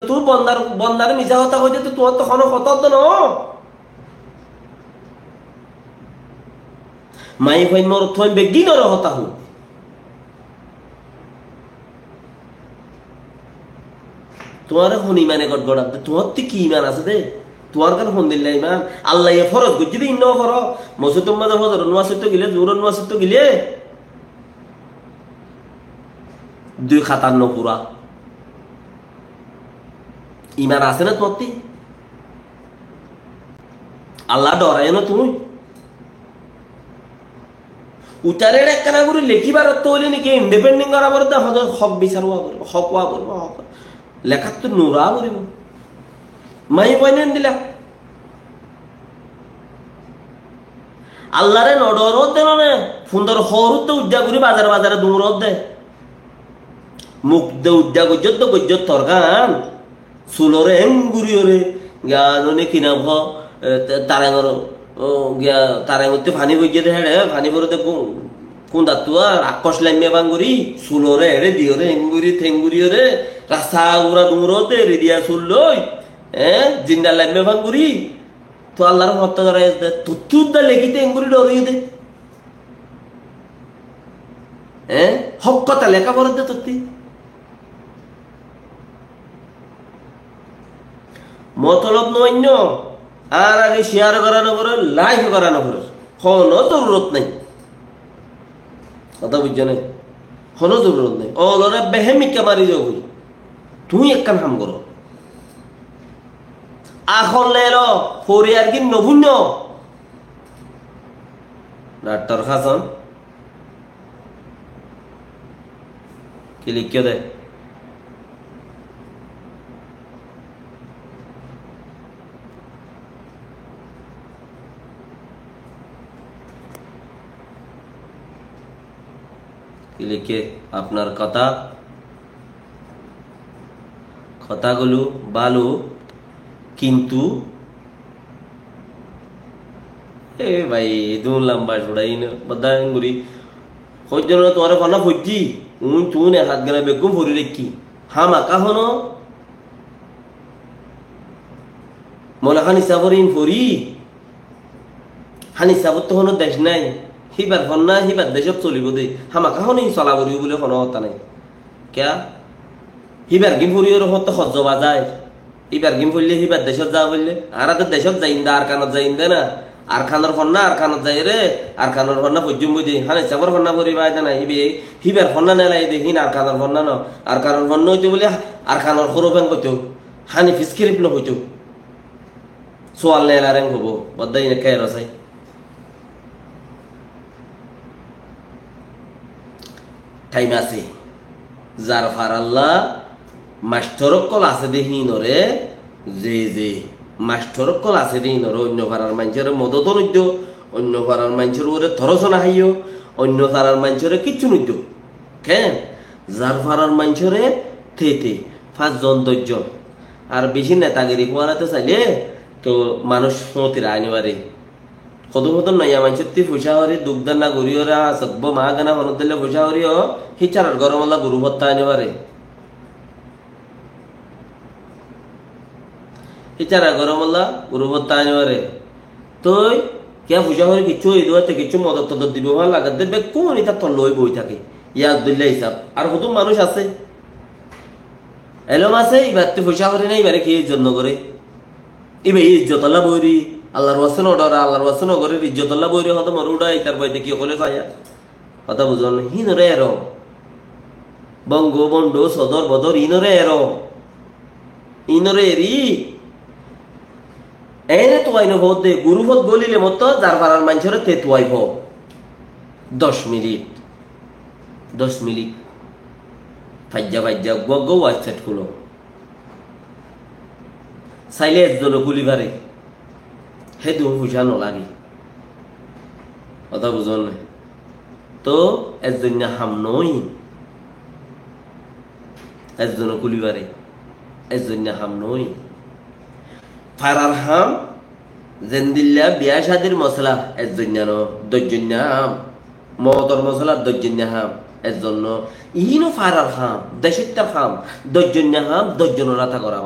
তুই বন্দার মিছা কথা কইতে তো তোর তখন কত ন মাই হই মোর থই বেগি নর হতা হু তোমার হুন ইমানে গড়গড়া তোমার তো কি ইমান আছে দে তোমার কান হুন দিল্লা ইমান আল্লাহ এ ফরজ গুজি দিন ন ফর মসজিদ মাঝে ফজর নোয়াসিত গিলে জোরন নোয়াসিত গিলে দুই খাতার ন পুরা ইমান আছে না তোমার আল্লাহ ডরায় না তুমি উতারে একখানা করে লেখিবার অর্থ হইলে নাকি ইন্ডিপেন্ডেন্ট করা বলতে হক বিচার হক ওয়া করব হক লেখার তো নোরা করিব মাই বইনেন দিলা আল্লাহরে নডরত দেন না সুন্দর হরুত উজ্জা করি বাজারে বাজারে দৌড়ত দে মুখ দে উজ্জা গজ্জত গজ্জত তরকান সুলরে এঙ্গুরিয়রে গানে কিনা ভ তারাঙর গিয়া তারাঙতে ফানি গজ্জে দে হেড়ে ফানি পরে কোন দাতুয়া আকশ লাইমে বাঙ্গুরি সুলরে হেড়ে দিয়রে এঙ্গুরি থেঙ্গুরিয়রে রাস্তা উড়া দৌড়তে রেডিয়া সুললই জিন্দা লাইমে বাঙ্গুরি তো আল্লাহর হত্যা করা তুত্তুদা লেখিতে এঙ্গুরি ডরিয়ে দে হক কথা লেখা পড়ে দে তুত্তি মতলব নৈন্য আর আগে শেয়ার করানো করে লাইক করানো করে কোনো জরুরত নেই কথা বুঝছো না কোনো জরুরত নেই ও লড়ে বেহেমিকা মারি যাও তুই একখান হাম করো আখন লেলো ফরিয়ার কি নভুন্য ডাক্তার খাসন কি লিখে দে কি লিখে আপনার কথাগুলো ভালো কিন্তু ভাই দু লম্বা ছড়াই না বদাঙ্গুরি হইজন তোমার ফনা ফুজি তুই হাত গেলা বেগুম ভরি রেখি হামাকা হন মনে হানি সাবরিন ভরি হানি সাবর তো হন দেশ নাই হিবার ফন না হিবার দেশত চলিব দে হামাকা হন চলা ভরিব বলে কোনো কথা নাই ক্যা হিবার গিম ভরিওর হত সহ্য বাজায় ইবার গিম ফুললে হিবার দেশত যা বললে আর দেশত যাইন দা আর কানত যাইন দে না আর খানোর ফন্না আর কানত যাই রে আর খানোর ফন্না পর্যম বুঝি হানে চাবর ফন্না করি বাইদে না হিবার ফন্না নেলাই দেখিন আর খানোর ফন্না ন আর খানোর ফন্ন হইতে বলে আর খানোর সরু ফেন কইতো হানি ফিসকিরিপ ন হইতো সোয়াল নেলা রেং হবো বদাই নে খাই রসাই টাইম আছে যার ফারাল্লাহ মাস্টরক কল আছে দেখি নরে যে মাস্টরক কল আছে দেখি নরে অন্য ফারার মানুষের মদত নদ্য অন্য ফারার মানুষের ওরে ধরছনা হাইও অন্য ফারার মানুষের কিচ্ছু নদ্য কেন যার ফারার মানুষেরে থে 5 জন 10 জন আর বেশি নেতাগিরি করাতে চাইলে তো মানুষ মতিরা আনিবারে কত নয়া মানুষের তি পয়সা হরি দুগ্ধান না গরিওরা সব্য মা গানা হনত দিলে পয়সা হরিও হিচার গরমলা গুরু ভত্তা আনিবারে হিচারা গরমলা গুরু ভত্তা আনিবারে তুই কে পয়সা হরি কিছু ইদুয়াতে কিছু মদত তদত দিব ভাল লাগা দেবে কোন এটা তো লই বই থাকে ইয়াদ দিল্লা হিসাব আর কত মানুষ আছে এলম আছে এবার তুই পয়সা হরি না এবারে কি জন্য করে এবার ইজ্জত আল্লাহ বইরি আল্লাহর ওয়াসন অর্ডার আল্লাহর ওয়াসন করে ইজ্জত আল্লাহ বইরি হতো মরুডা তার বইতে কি হলে চাইয়া কথা বুঝন হিনরে এর বঙ্গবন্ধু সদর বদর ইনরে এরি এনে তো আইন ভোট দে গুরুভোট গলিলে মতো যার পাড়ার মানুষের তে তুয়াই ভোট 10 মিনিট ফাজ্জা গো ওয়েবসাইট খুলো চাইলে একজন গুলিবারে হে দু পয়সা নলাগে কথা বুঝন না তো একজন হাম নই একজন গুলিবারে একজন হাম নই ফারার হাম জেন্দিল্লা বিয়া শাদির মশলা একজন দশজন হাম মদর মশলা 10 জন হাম এর জন্য ইহিনো ফারার খাম দেশিত্যার খাম দশজন্য খাম দশজনের রাতা করা